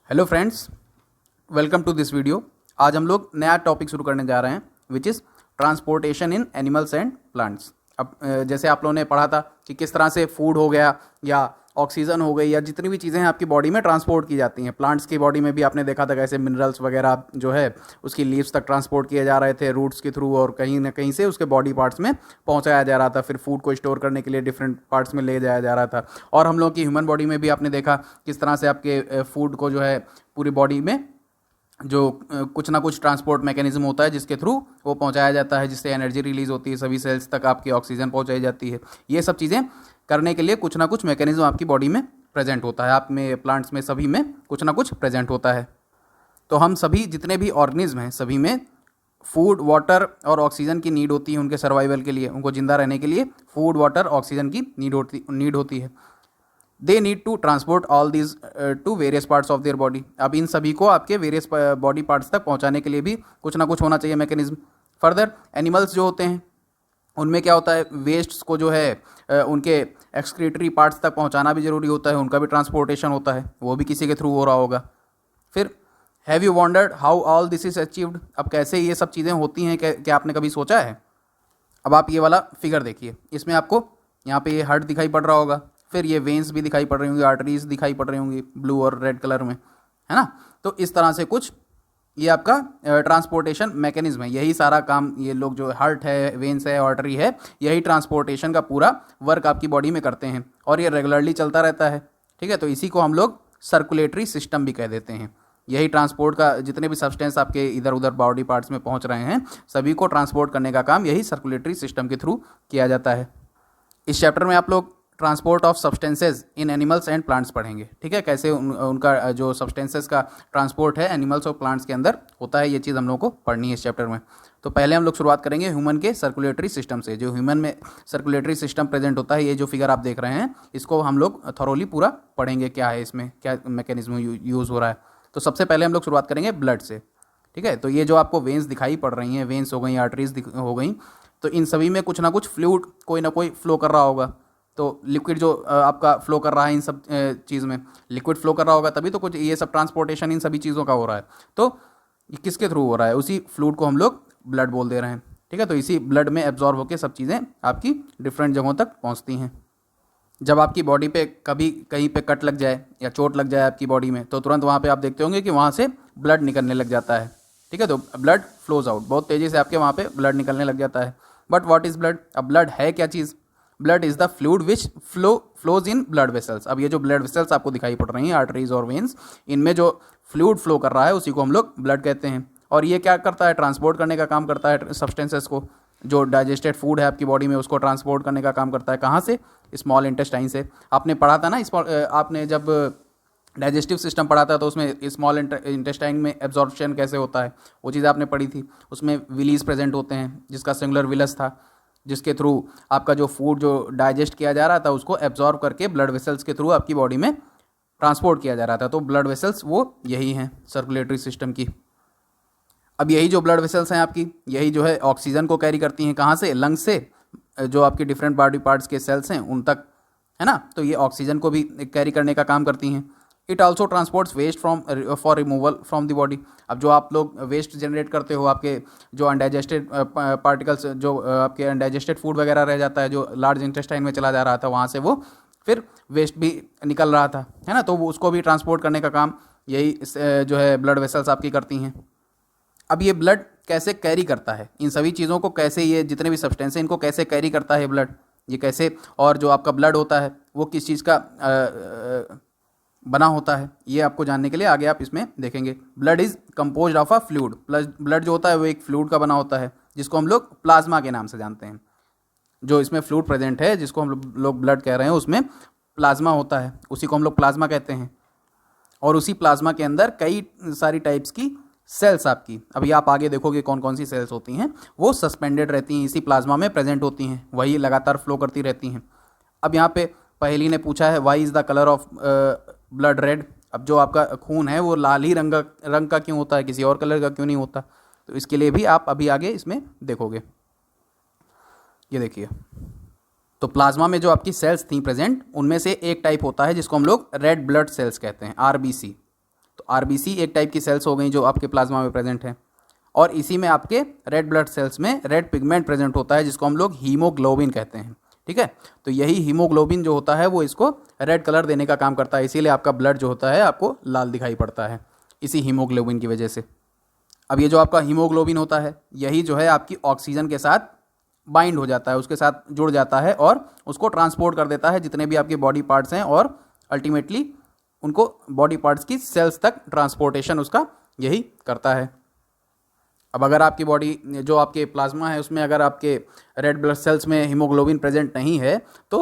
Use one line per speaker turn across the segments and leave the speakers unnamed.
Hello friends, welcome to this video. आज हम लोग नया टॉपिक शुरू करने जा रहे हैं which is transportation in animals and plants. अब जैसे आप लोगों ने पढ़ा था कि किस तरह से फूड हो गया या ऑक्सीजन हो गई या जितनी भी चीज़ें हैं आपकी बॉडी में ट्रांसपोर्ट की जाती हैं। प्लांट्स की बॉडी में भी आपने देखा था कैसे मिनरल्स वगैरह जो है उसकी लीव्स तक ट्रांसपोर्ट किए जा रहे थे रूट्स के थ्रू, और कहीं ना कहीं से उसके बॉडी पार्ट्स में पहुंचाया जा रहा था। फिर फूड को स्टोर करने के लिए डिफरेंट पार्ट्स में ले जाया जा रहा था। और हम लोग की ह्यूमन बॉडी में भी आपने देखा किस तरह से आपके फूड को जो है पूरी बॉडी में जो कुछ ना कुछ ट्रांसपोर्ट मैकेनिज्म होता है जिसके थ्रू वो पहुंचाया जाता है, जिससे एनर्जी रिलीज होती है, सभी सेल्स तक आपकी ऑक्सीजन पहुंचाई जाती है। ये सब चीज़ें करने के लिए कुछ ना कुछ मैकेनिज्म आपकी बॉडी में प्रेजेंट होता है। आप में प्लांट्स में सभी में कुछ ना कुछ प्रेजेंट होता है। तो हम सभी जितने भी ऑर्गेनिज्म हैं सभी में फूड, वाटर और ऑक्सीजन की नीड होती है। उनके सर्वाइवल के लिए, उनको जिंदा रहने के लिए फूड, वाटर, ऑक्सीजन की नीड होती है। They need to transport all these to various parts of their body. अब इन सभी को आपके वेरियस बॉडी पार्ट्स तक पहुंचाने के लिए भी कुछ ना कुछ होना चाहिए मैकेनिज्म। फर्दर एनिमल्स जो होते हैं उनमें क्या होता है, वेस्ट्स को जो है उनके एक्सक्रीटरी पार्ट्स तक पहुंचाना भी जरूरी होता है, उनका भी ट्रांसपोर्टेशन होता है, वो भी किसी के थ्रू हो रहा होगा। फिर have you wandered how all this is achieved. अब कैसे ये सब चीज़ें होती हैं, क्या आपने कभी सोचा है? अब आप ये वाला फिगर देखिए, इसमें आपको यहाँ पे ये हार्ट दिखाई पड़ रहा होगा, फिर ये वेन्स भी दिखाई पड़ रही होंगी, आर्टरीज दिखाई पड़ रही होंगी ब्लू और रेड कलर में, है ना। तो इस तरह से कुछ ये आपका ट्रांसपोर्टेशन मैकेनिज्म है। यही सारा काम ये लोग जो हार्ट है, वेन्स है, आर्टरी है, यही ट्रांसपोर्टेशन का पूरा वर्क आपकी बॉडी में करते हैं और ये रेगुलरली चलता रहता है। ठीक है, तो इसी को हम लोग सर्कुलेटरी सिस्टम भी कह देते हैं। यही ट्रांसपोर्ट का जितने भी सब्सटेंस आपके इधर उधर बॉडी पार्ट्स में पहुंच रहे हैं सभी को ट्रांसपोर्ट करने का काम यही सर्कुलेटरी सिस्टम के थ्रू किया जाता है। इस चैप्टर में आप लोग transport of substances in animals and plants पढ़ेंगे। ठीक है, कैसे उनका जो सब्सटेंसेज का ट्रांसपोर्ट है एनिमल्स और प्लांट्स के अंदर होता है, ये चीज़ हम लोग को पढ़नी है इस चैप्टर में। तो पहले हम लोग शुरुआत करेंगे ह्यूमन के सर्कुलेटरी सिस्टम से। जो ह्यूमन में सर्कुलेटरी सिस्टम प्रेजेंट होता है, ये जो फिगर आप देख रहे हैं इसको हम लोग थॉरोली पूरा पढ़ेंगे, क्या है इसमें, क्या मैकेनिज्म यूज़ हो रहा है। तो सबसे पहले हम लोग शुरुआत करेंगे ब्लड से। ठीक है, तो ये जो आपको वेन्स दिखाई पड़ रही हैं, वेन्स हो गई, आर्टरीज हो गई, तो इन सभी में कुछ ना कुछ फ्लूइड कोई ना कोई फ्लो कर रहा होगा। तो लिक्विड जो आपका फ्लो कर रहा है इन सब चीज़ में, लिक्विड फ्लो कर रहा होगा तभी तो कुछ ये सब ट्रांसपोर्टेशन इन सभी चीज़ों का हो रहा है। तो ये किसके थ्रू हो रहा है? उसी फ्लूइड को हम लोग ब्लड बोल दे रहे हैं। ठीक है, तो इसी ब्लड में एब्जॉर्ब होकर सब चीज़ें आपकी डिफरेंट जगहों तक पहुँचती हैं। जब आपकी बॉडी पे कभी कहीं पे कट लग जाए या चोट लग जाए आपकी बॉडी में, तो तुरंत वहाँ पे आप देखते होंगे कि वहाँ से ब्लड निकलने लग जाता है। ठीक है, तो ब्लड फ्लोज आउट, बहुत तेज़ी से आपके वहाँ पे ब्लड निकलने लग जाता है। But what is blood? अब ब्लड है क्या चीज़? Blood is the fluid which flows in blood vessels. अब ये जो ब्लड वेसल्स आपको दिखाई पड़ रही हैं, आर्टरीज और वेन्स, इनमें जो फ्लूइड फ्लो कर रहा है उसी को हम लोग ब्लड कहते हैं। और ये क्या करता है? ट्रांसपोर्ट करने का काम करता है सब्सटेंसेस को। जो डाइजेस्टेड फूड है आपकी बॉडी में उसको ट्रांसपोर्ट करने का काम करता है। कहाँ से? स्मॉल इंटेस्टाइन से। आपने पढ़ा था ना, आपने जब डाइजेस्टिव सिस्टम पढ़ा था तो उसमें स्मॉल इंटेस्टाइन में एब्जॉर्प्शन कैसे होता है वो चीज़ आपने पढ़ी थी। उसमें विलीज प्रेजेंट होते हैं, जिसका सिंगुलर विलस था, जिसके थ्रू आपका जो फूड जो डाइजेस्ट किया जा रहा था उसको एब्जॉर्ब करके ब्लड वेसल्स के थ्रू आपकी बॉडी में ट्रांसपोर्ट किया जा रहा था। तो ब्लड वेसल्स वो यही हैं सर्कुलेटरी सिस्टम की। अब यही जो ब्लड वेसल्स हैं आपकी, यही जो है ऑक्सीजन को कैरी करती हैं। कहाँ से? लंग्स से, जो आपके डिफरेंट बॉडी पार्ट्स के सेल्स हैं उन तक, है ना। तो ये ऑक्सीजन को भी कैरी करने का काम करती हैं। It also transports waste for removal from the body. अब जो आप लोग वेस्ट जनरेट करते हो, आपके जो अनडाइजेस्टेड पार्टिकल्स, जो आपके अनडाइजेस्टेड फूड वगैरह रह जाता है जो लार्ज इंटेस्टाइन में चला जा रहा था, वहाँ से वो फिर वेस्ट भी निकल रहा था, है ना। तो वो उसको भी ट्रांसपोर्ट करने का काम यही जो है ब्लड वेसल्स आपकी करती हैं। अब ये ब्लड कैसे कैरी करता है इन सभी चीज़ों को, कैसे ये जितने भी सब्सटेंस हैं इनको कैसे कैरी करता है ब्लड, ये कैसे, और जो आपका ब्लड होता है वो किस चीज़ का बना होता है, ये आपको जानने के लिए आगे आप इसमें देखेंगे। Blood is composed of a fluid. Blood जो होता है वो एक फ्लूइड का बना होता है जिसको हम लोग प्लाज्मा के नाम से जानते हैं। जो इसमें फ्लूइड प्रेजेंट है जिसको हम लोग ब्लड कह रहे हैं उसमें प्लाज्मा होता है, उसी को हम लोग प्लाज्मा कहते हैं। और उसी प्लाज्मा के अंदर कई सारी टाइप्स की सेल्स आपकी, अभी आप आगे देखोगे कौन कौन सी सेल्स होती हैं, वो सस्पेंडेड रहती हैं, इसी प्लाज्मा में प्रेजेंट होती हैं, वही लगातार फ्लो करती रहती हैं। अब यहाँ पे पहेली ने पूछा है why is the colour of blood red. अब जो आपका खून है वो लाल ही रंग का क्यों होता है, किसी और कलर का क्यों नहीं होता? तो इसके लिए भी आप अभी आगे इसमें देखोगे। ये देखिए, तो प्लाज्मा में जो आपकी सेल्स थी प्रेजेंट, उनमें से एक टाइप होता है जिसको हम लोग रेड ब्लड सेल्स कहते हैं, आरबीसी। तो आरबीसी एक टाइप की सेल्स हो गई जो आपके प्लाज्मा में प्रेजेंट है, और इसी में आपके रेड ब्लड सेल्स में रेड पिगमेंट प्रेजेंट होता है जिसको हम लोग हीमोग्लोबिन कहते हैं। ठीक है, तो यही हीमोग्लोबिन जो होता है वो इसको रेड कलर देने का काम करता है, इसीलिए आपका ब्लड जो होता है आपको लाल दिखाई पड़ता है इसी हीमोग्लोबिन की वजह से। अब ये जो आपका हीमोग्लोबिन होता है यही जो है आपकी ऑक्सीजन के साथ बाइंड हो जाता है, उसके साथ जुड़ जाता है और उसको ट्रांसपोर्ट कर देता है जितने भी आपके बॉडी पार्ट्स हैं, और अल्टीमेटली उनको बॉडी पार्ट्स की सेल्स तक ट्रांसपोर्टेशन उसका यही करता है। अब अगर आपकी बॉडी जो आपके प्लाज्मा है उसमें अगर आपके रेड ब्लड सेल्स में हीमोग्लोबिन प्रेजेंट नहीं है तो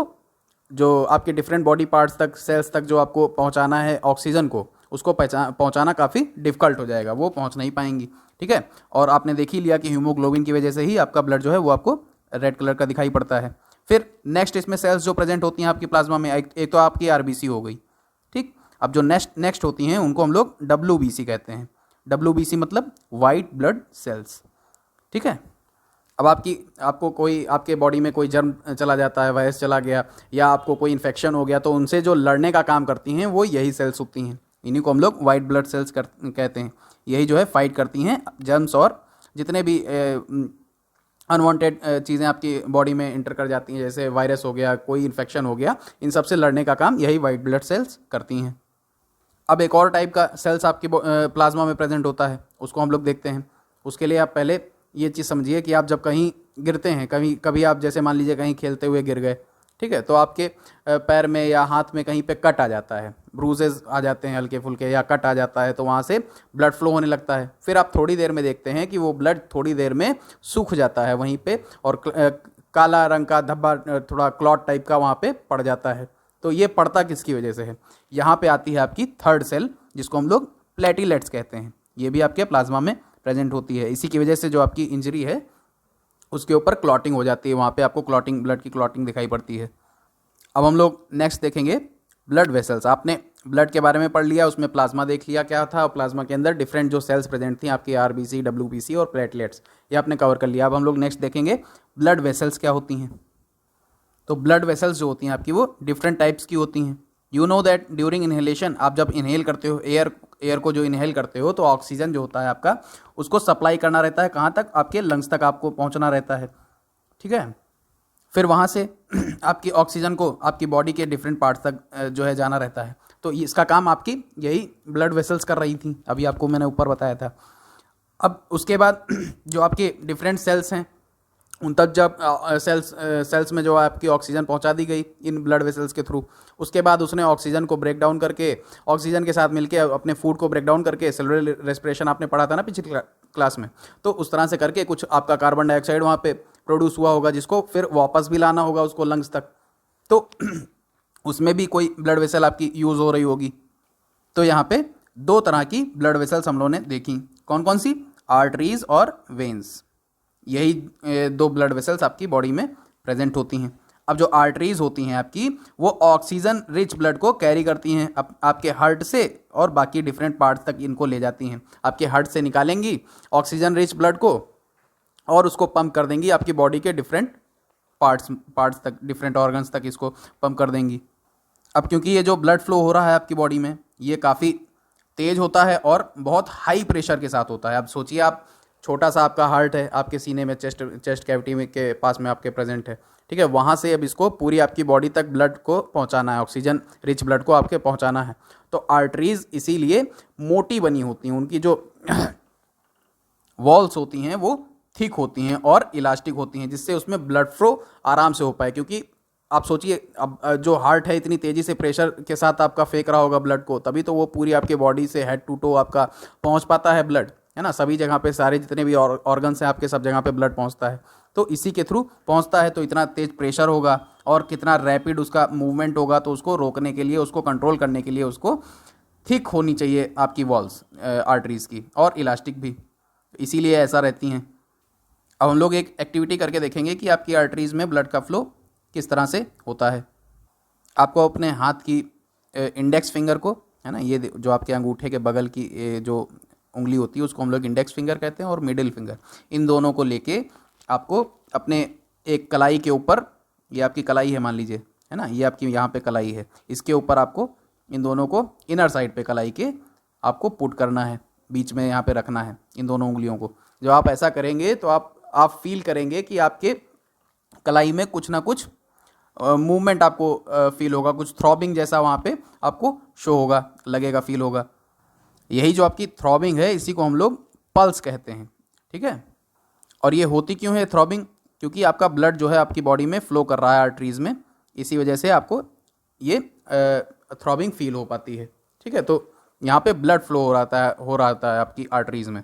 जो आपके डिफरेंट बॉडी पार्ट्स तक सेल्स तक जो आपको पहुंचाना है ऑक्सीजन को, उसको पहुंचाना काफ़ी डिफ़िकल्ट हो जाएगा, वो पहुंच नहीं पाएंगी। ठीक है, और आपने देख ही लिया कि हीमोग्लोबिन की वजह से ही आपका ब्लड जो है वो आपको रेड कलर का दिखाई पड़ता है। फिर नेक्स्ट इसमें सेल्स जो प्रेजेंट होती हैं आपकी प्लाज्मा में, एक तो आपकी आरबीसी हो गई। ठीक, अब जो नेक्स्ट होती हैं उनको हम लोग डब्ल्यूबीसी कहते हैं। डब्ल्यूबीसी मतलब वाइट ब्लड सेल्स। ठीक है, अब आपको कोई आपके बॉडी में कोई जर्म चला जाता है, वायरस चला गया या आपको कोई इन्फेक्शन हो गया, तो उनसे जो लड़ने का काम करती हैं वो यही सेल्स होती हैं, इन्हीं को हम लोग वाइट ब्लड सेल्स कहते हैं। यही जो है फाइट करती हैं जर्म्स और जितने भी अनवांटेड चीज़ें आपकी बॉडी में इंटर कर जाती हैं, जैसे वायरस हो गया, कोई इन्फेक्शन हो गया, इन सब से लड़ने का काम यही वाइट ब्लड सेल्स करती हैं। अब एक और टाइप का सेल्स आपकी प्लाज्मा में प्रेजेंट होता है, उसको हम लोग देखते हैं। उसके लिए आप पहले ये चीज़ समझिए कि आप जब कहीं गिरते हैं, कभी आप जैसे मान लीजिए कहीं खेलते हुए गिर गए, ठीक है, तो आपके पैर में या हाथ में कहीं पे कट आ जाता है, ब्रूजेस आ जाते हैं हल्के फुल्के या कट आ जाता है, तो वहाँ से ब्लड फ्लो होने लगता है। फिर आप थोड़ी देर में देखते हैं कि वो ब्लड थोड़ी देर में सूख जाता है वहीं पे, और काला रंग का धब्बा, थोड़ा क्लॉट टाइप का वहाँ पे पड़ जाता है। तो ये पड़ता किसकी वजह से है? यहाँ पे आती है आपकी थर्ड सेल जिसको हम लोग प्लेटिलेट्स कहते हैं। ये भी आपके प्लाज्मा में प्रेजेंट होती है। इसी की वजह से जो आपकी इंजरी है उसके ऊपर क्लॉटिंग हो जाती है, वहाँ पे आपको क्लॉटिंग, ब्लड की क्लॉटिंग दिखाई पड़ती है। अब हम लोग नेक्स्ट देखेंगे ब्लड वेसल्स। आपने ब्लड के बारे में पढ़ लिया, उसमें प्लाज्मा देख लिया क्या था, और प्लाज्मा के अंदर डिफरेंट जो सेल्स प्रेजेंट थी आपकी आरबीसी, डब्ल्यूबीसी और प्लेटलेट्स, ये आपने कवर कर लिया। अब हम लोग नेक्स्ट देखेंगे ब्लड वेसल्स क्या होती हैं। तो ब्लड वेसल्स जो होती हैं आपकी वो डिफरेंट टाइप्स की होती हैं। You know that during inhalation, आप जब इनहेल करते हो एयर को जो इनहेल करते हो, तो ऑक्सीजन जो होता है आपका उसको सप्लाई करना रहता है कहाँ तक? आपके लंग्स तक आपको पहुँचना रहता है। ठीक है, फिर वहाँ से आपकी ऑक्सीजन को आपकी बॉडी के डिफरेंट पार्ट्स तक जो है जाना रहता है। तो इसका काम आपकी यही ब्लड वेसल्स कर रही थी, अभी आपको मैंने ऊपर बताया था। अब उसके बाद जो आपके डिफरेंट सेल्स हैं उन तक जब सेल्स में जो आपकी ऑक्सीजन पहुंचा दी गई इन ब्लड वेसल्स के थ्रू, उसके बाद उसने ऑक्सीजन को ब्रेक डाउन करके, ऑक्सीजन के साथ मिलके अपने फूड को ब्रेक डाउन करके, सेलुलर रेस्पिरेशन आपने पढ़ा था ना पिछली क्लास में, तो उस तरह से करके कुछ आपका कार्बन डाइऑक्साइड वहाँ पे प्रोड्यूस हुआ होगा जिसको फिर वापस भी लाना होगा उसको लंग्स तक। तो उसमें भी कोई ब्लड वेसल आपकी यूज़ हो रही होगी। तो यहाँ पे दो तरह की ब्लड वेसल्स हम लोगों ने देखी, कौन कौन सी? आर्टरीज और वेन्स। यही दो ब्लड वेसल्स आपकी बॉडी में प्रेजेंट होती हैं। अब जो आर्टरीज होती हैं आपकी वो ऑक्सीजन रिच ब्लड को कैरी करती हैं आपके हार्ट से और बाकी डिफरेंट पार्ट्स तक इनको ले जाती हैं। आपके हार्ट से निकालेंगी ऑक्सीजन रिच ब्लड को और उसको पंप कर देंगी आपकी बॉडी के डिफरेंट पार्ट्स तक, डिफरेंट ऑर्गन्स तक इसको पंप कर देंगी। अब क्योंकि ये जो ब्लड फ्लो हो रहा है आपकी बॉडी में ये काफ़ी तेज़ होता है और बहुत हाई प्रेशर के साथ होता है। अब सोचिए आप, छोटा सा आपका हार्ट है आपके सीने में, चेस्ट कैविटी में के पास में आपके प्रेजेंट है, ठीक है, वहाँ से अब इसको पूरी आपकी बॉडी तक ब्लड को पहुँचाना है, ऑक्सीजन रिच ब्लड को आपके पहुँचाना है। तो आर्टरीज इसीलिए मोटी बनी होती हैं, उनकी जो वॉल्स होती हैं वो थिक होती हैं और इलास्टिक होती हैं, जिससे उसमें ब्लड फ्लो आराम से हो पाए। क्योंकि आप सोचिए अब जो हार्ट है इतनी तेज़ी से प्रेशर के साथ आपका फेंक रहा होगा ब्लड को, तभी तो वो पूरी आपके बॉडी से हेड टू टो आपका पहुँच पाता है ब्लड, है ना। सभी जगह पे, सारे जितने भी ऑर्गन्स हैं आपके, सब जगह पे ब्लड पहुंचता है, तो इसी के थ्रू पहुंचता है। तो इतना तेज प्रेशर होगा और कितना रैपिड उसका मूवमेंट होगा, तो उसको रोकने के लिए, उसको कंट्रोल करने के लिए उसको थिक होनी चाहिए आपकी वॉल्स आर्टरीज की, और इलास्टिक भी, इसीलिए ऐसा रहती हैं। अब हम लोग एक एक्टिविटी करके देखेंगे कि आपकी आर्टरीज में ब्लड का फ्लो किस तरह से होता है। आपको अपने हाथ की इंडेक्स फिंगर को, है ना, ये जो आपके अंगूठे के बगल की जो उंगली होती है उसको हम लोग इंडेक्स फिंगर कहते हैं, और मिडिल फिंगर, इन दोनों को लेके आपको अपने एक कलाई के ऊपर, ये आपकी कलाई है मान लीजिए, है ना, ये आपकी यहाँ पे कलाई है, इसके ऊपर आपको इन दोनों को इनर साइड पे कलाई के आपको पुट करना है, बीच में यहाँ पे रखना है इन दोनों उंगलियों को। जब आप ऐसा करेंगे तो आप फील करेंगे कि आपके कलाई में कुछ ना कुछ मूवमेंट आपको फील होगा, कुछ थ्रॉबिंग जैसा वहाँ पे आपको शो होगा, लगेगा, फील होगा। यही जो आपकी थ्रॉबिंग है इसी को हम लोग पल्स कहते हैं, ठीक है। और ये होती क्यों है थ्रॉबिंग? क्योंकि आपका ब्लड जो है आपकी बॉडी में फ्लो कर रहा है आर्टरीज में, इसी वजह से आपको ये थ्रॉबिंग फील हो पाती है, ठीक है। तो यहाँ पे ब्लड फ्लो हो रहा है आपकी आर्टरीज में।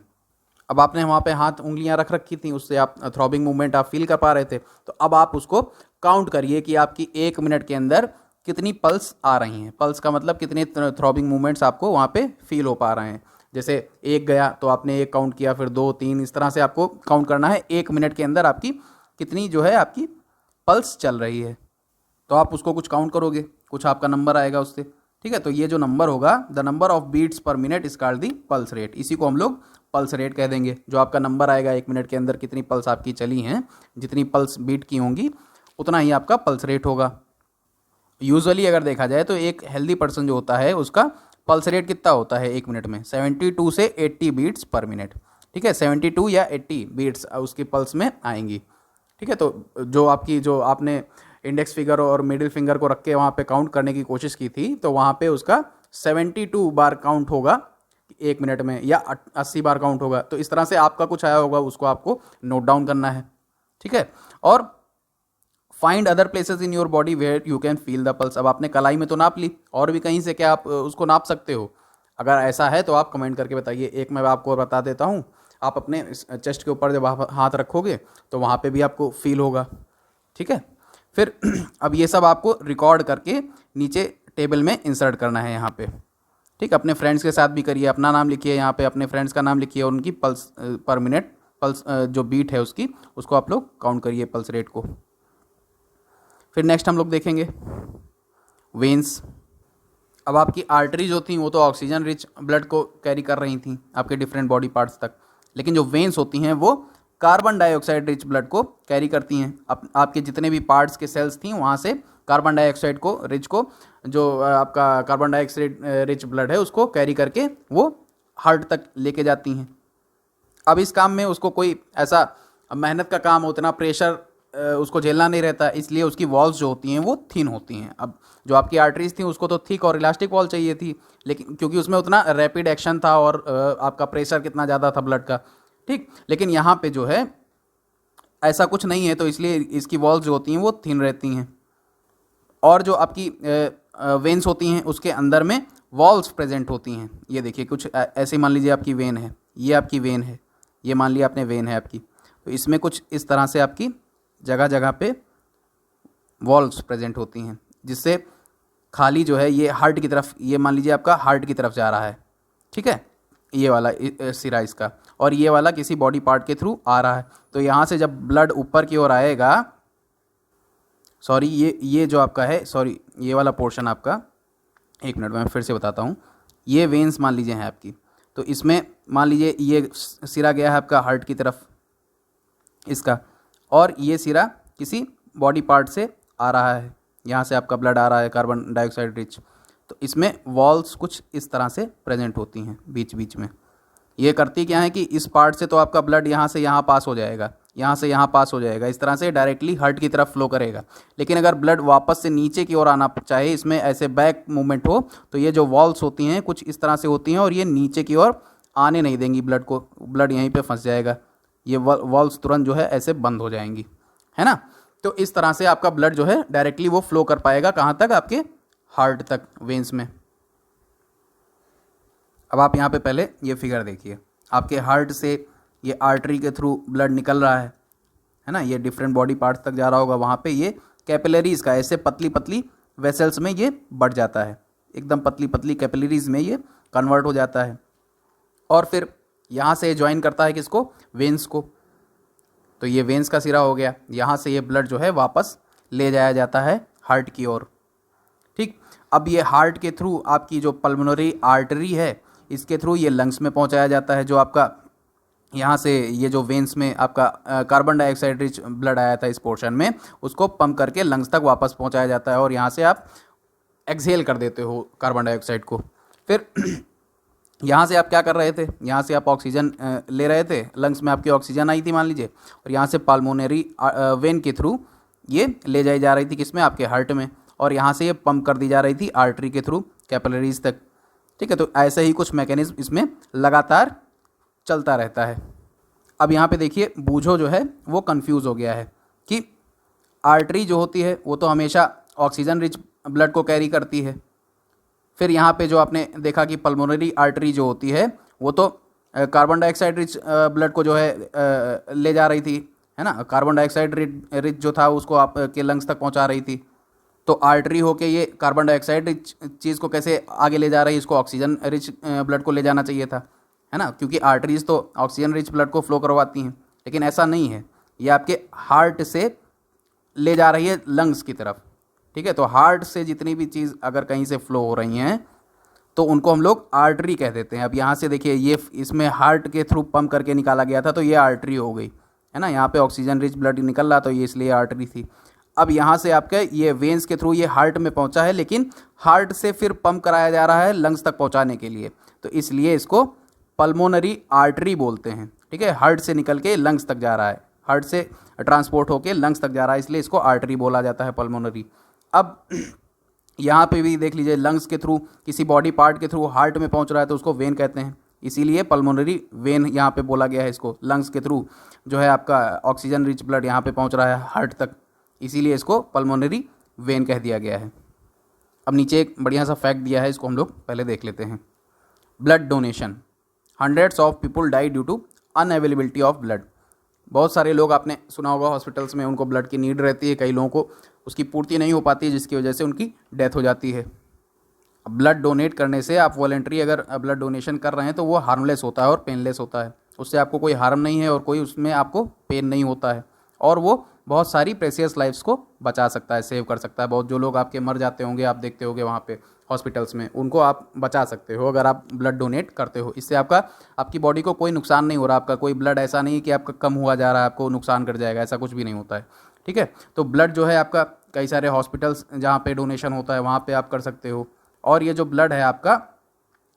अब आपने वहाँ पे हाथ उंगलियाँ रख रखी थी, उससे आप थ्रॉबिंग मूवमेंट आप फील कर पा रहे थे। तो अब आप उसको काउंट करिए कि आपकी 1 मिनट के अंदर कितनी पल्स आ रही हैं। पल्स का मतलब कितने थ्रॉबिंग मूवमेंट्स आपको वहाँ पे फील हो पा रहे हैं। जैसे 1 गया तो आपने 1 काउंट किया, फिर 2, 3, इस तरह से आपको काउंट करना है 1 मिनट के अंदर आपकी कितनी जो है आपकी पल्स चल रही है। तो आप उसको कुछ काउंट करोगे, कुछ आपका नंबर आएगा उससे, ठीक है। तो ये जो नंबर होगा, the number of beats per minute is called the pulse rate. इसी को हम लोग पल्स रेट कह देंगे। जो आपका नंबर आएगा 1 मिनट के अंदर कितनी पल्स आपकी चली हैं, जितनी पल्स बीट की होंगी उतना ही आपका पल्स रेट होगा। यूजुअली अगर देखा जाए तो एक हेल्दी पर्सन जो होता है उसका पल्स रेट कितना होता है 1 मिनट में? 72 से 80 बीट्स पर मिनट, ठीक है। 72 या 80 बीट्स उसकी पल्स में आएंगी, ठीक है। तो जो आपने इंडेक्स फिंगर और मिडिल फिंगर को रख के वहाँ पे काउंट करने की कोशिश की थी, तो वहाँ पे उसका 72 बार काउंट होगा 1 मिनट में, या 80 बार काउंट होगा। तो इस तरह से आपका कुछ आया होगा, उसको आपको नोट डाउन करना है, ठीक है। और find other places in your body where you can feel the pulse. अब आपने कलाई में तो नाप ली, और भी कहीं से क्या आप उसको नाप सकते हो? अगर ऐसा है तो आप कमेंट करके बताइए। एक मैं आपको बता देता हूँ, आप अपने चेस्ट के ऊपर जब आप हाथ रखोगे तो वहाँ पे भी आपको फील होगा, ठीक है। फिर अब ये सब आपको रिकॉर्ड करके नीचे टेबल में इंसर्ट करना है यहाँ पे, ठीक। अपने फ्रेंड्स के साथ भी करिए, अपना नाम लिखिए यहाँ पे, अपने फ्रेंड्स का नाम लिखिए, और उनकी पल्स पर मिनट पल्स जो बीट है उसको आप लोग काउंट करिए, पल्स रेट को। फिर नेक्स्ट हम लोग देखेंगे वेन्स। अब आपकी आर्टरीज होती हैं वो तो ऑक्सीजन रिच ब्लड को कैरी कर रही थी आपके डिफरेंट बॉडी पार्ट्स तक, लेकिन जो वेन्स होती हैं वो कार्बन डाइऑक्साइड रिच ब्लड को कैरी करती हैं। आपके जितने भी पार्ट्स के सेल्स थी वहाँ से कार्बन डाइऑक्साइड को रिच को, जो आपका कार्बन डाइऑक्साइड रिच ब्लड है उसको कैरी करके वो हार्ट तक लेके जाती हैं। अब इस काम में उसको कोई ऐसा मेहनत का काम, उतना प्रेशर उसको झेलना नहीं रहता, इसलिए उसकी वॉल्स जो होती हैं वो थिन होती हैं। अब जो आपकी आर्टरीज थी उसको तो थिक और इलास्टिक वॉल चाहिए थी, लेकिन क्योंकि उसमें उतना रैपिड एक्शन था और आपका प्रेशर कितना ज़्यादा था ब्लड का, ठीक। लेकिन यहाँ पे जो है ऐसा कुछ नहीं है, तो इसलिए इसकी वॉल्स जो होती हैं वो थिन रहती हैं। और जो आपकी वेन्स होती हैं उसके अंदर में वॉल्स प्रेजेंट होती हैं। ये देखिए कुछ ऐसे मान लीजिए आपकी वेन है, ये आपकी वेन है, ये मान लिया आपने वेन है आपकी, तो इसमें कुछ इस तरह से आपकी जगह जगह पे वॉल्स प्रेजेंट होती हैं, जिससे खाली जो है ये हार्ट की तरफ, ये मान लीजिए आपका हार्ट की तरफ जा रहा है, ठीक है, ये वाला सिरा इसका, और ये वाला किसी बॉडी पार्ट के थ्रू आ रहा है। तो यहाँ से जब ब्लड ऊपर की ओर आएगा, सॉरी ये जो आपका है, सॉरी ये वाला पोर्शन आपका, एक मिनट में फिर से बताता हूँ। ये वेन्स मान लीजिए हैं आपकी, तो इसमें मान लीजिए ये सिरा गया है आपका हार्ट की तरफ इसका, और ये सिरा किसी बॉडी पार्ट से आ रहा है, यहाँ से आपका ब्लड आ रहा है कार्बन डाइऑक्साइड रिच। तो इसमें वॉल्स कुछ इस तरह से प्रेजेंट होती हैं बीच बीच में। ये करती क्या है कि इस पार्ट से तो आपका ब्लड यहाँ से यहाँ पास हो जाएगा, यहाँ से यहाँ पास हो जाएगा, इस तरह से डायरेक्टली हार्ट की तरफ फ्लो करेगा। लेकिन अगर ब्लड वापस से नीचे की ओर आना चाहे, इसमें ऐसे बैक मूवमेंट हो, तो ये जो वॉल्स होती हैं कुछ इस तरह से होती हैं और ये नीचे की ओर आने नहीं देंगी ब्लड को, ब्लड यहीं पे फंस जाएगा। ये वॉल्स तुरंत जो है ऐसे बंद हो जाएंगी, है ना। तो इस तरह से आपका ब्लड जो है डायरेक्टली वो फ्लो कर पाएगा, कहाँ तक? आपके हार्ट तक, वेन्स में। अब आप यहाँ पे पहले ये फिगर देखिए, आपके हार्ट से ये आर्टरी के थ्रू ब्लड निकल रहा है ना, ये डिफरेंट बॉडी पार्ट्स तक जा रहा होगा, वहाँ पे ये कैपिलरीज का ऐसे पतली पतली वेसल्स में ये बढ़ जाता है, एकदम पतली पतली कैपिलरीज में ये कन्वर्ट हो जाता है, और फिर यहाँ से ज्वाइन करता है किसको? वेन्स को। तो ये वेन्स का सिरा हो गया, यहाँ से ये ब्लड जो है वापस ले जाया जाता है हार्ट की ओर, ठीक। अब ये हार्ट के थ्रू आपकी जो पल्मोनरी आर्टरी है इसके थ्रू ये लंग्स में पहुँचाया जाता है। जो आपका यहाँ से ये जो वेन्स में आपका कार्बन डाइऑक्साइड रिच ब्लड आया था इस पोर्शन में, उसको पंप करके लंग्स तक वापस पहुँचाया जाता है, और यहाँ से आप एक्सहेल कर देते हो कार्बन डाइऑक्साइड को। फिर यहाँ से आप क्या कर रहे थे, यहाँ से आप ऑक्सीजन ले रहे थे, लंग्स में आपकी ऑक्सीजन आई थी मान लीजिए, और यहाँ से पाल्मोनरी वेन के थ्रू ये ले जाई जा रही थी किसमें, आपके हार्ट में, और यहाँ से ये पंप कर दी जा रही थी आर्टरी के थ्रू कैपिलरीज तक। ठीक है, तो ऐसे ही कुछ मैकेनिज्म इसमें लगातार चलता रहता है। अब यहाँ पे देखिए बूझो जो है वो कंफ्यूज हो गया है कि आर्टरी जो होती है वो तो हमेशा ऑक्सीजन रिच ब्लड को कैरी करती है, फिर यहाँ पे जो आपने देखा कि पल्मोनरी आर्टरी जो होती है वो तो कार्बन डाइऑक्साइड रिच ब्लड को जो है ले जा रही थी, है ना, कार्बन डाइऑक्साइड रिच जो था उसको आप के लंग्स तक पहुँचा रही थी। तो आर्टरी होके ये कार्बन डाइऑक्साइड रिच चीज़ को कैसे आगे ले जा रही है, इसको ऑक्सीजन रिच ब्लड को ले जाना चाहिए था, है ना, क्योंकि आर्टरीज तो ऑक्सीजन रिच ब्लड को फ्लो करवाती हैं, लेकिन ऐसा नहीं है, ये आपके हार्ट से ले जा रही है लंग्स की तरफ। ठीक है, तो हार्ट से जितनी भी चीज़ अगर कहीं से फ्लो हो रही हैं तो उनको हम लोग आर्टरी कह देते हैं। अब यहाँ से देखिए ये इसमें हार्ट के थ्रू पंप करके निकाला गया था तो ये आर्टरी हो गई, है ना, यहाँ पे ऑक्सीजन रिच ब्लड निकल रहा तो ये इसलिए आर्टरी थी। अब यहाँ से आपके ये वेन्स के थ्रू ये हार्ट में पहुँचा है, लेकिन हार्ट से फिर पंप कराया जा रहा है लंग्स तक पहुँचाने के लिए, तो इसलिए इसको पल्मोनरी आर्टरी बोलते हैं। ठीक है, हार्ट से निकल के लंग्स तक जा रहा है, हार्ट से ट्रांसपोर्ट होके लंग्स तक जा रहा है, इसलिए इसको आर्टरी बोला जाता है, पल्मोनरी। अब यहाँ पे भी देख लीजिए लंग्स के थ्रू किसी बॉडी पार्ट के थ्रू हार्ट में पहुँच रहा है तो उसको वेन कहते हैं, इसीलिए पल्मोनरी वेन यहाँ पे बोला गया है इसको। लंग्स के थ्रू जो है आपका ऑक्सीजन रिच ब्लड यहाँ पे पहुँच रहा है हार्ट तक, इसीलिए इसको पल्मोनरी वेन कह दिया गया है। अब नीचे एक बढ़िया सा फैक्ट दिया है, इसको हम लोग पहले देख लेते हैं। Blood donation, hundreds of people die due to unavailability of blood. बहुत सारे लोग आपने सुना होगा हॉस्पिटल्स में उनको ब्लड की नीड रहती है, कई लोगों को उसकी पूर्ति नहीं हो पाती है जिसकी वजह से उनकी डेथ हो जाती है। ब्लड डोनेट करने से आप वॉलेंट्री अगर ब्लड डोनेशन कर रहे हैं तो वो हार्मलेस होता है और पेनलेस होता है, उससे आपको कोई हार्म नहीं है और कोई उसमें आपको पेन नहीं होता है, और वो बहुत सारी प्रेशियस लाइफ्स को बचा सकता है, सेव कर सकता है। बहुत जो लोग आपके मर जाते होंगे आप देखते होंगे वहाँ पे हॉस्पिटल्स में, उनको आप बचा सकते हो अगर आप ब्लड डोनेट करते हो। इससे आपकी बॉडी को कोई नुकसान नहीं हो रहा, आपका कोई ब्लड ऐसा नहीं कि आपका कम हुआ जा रहा है, आपको नुकसान कर जाएगा, ऐसा कुछ भी नहीं होता है। ठीक है, तो ब्लड जो है आपका कई सारे हॉस्पिटल्स जहाँ पे डोनेशन होता है वहाँ पे आप कर सकते हो। और ये जो ब्लड है आपका,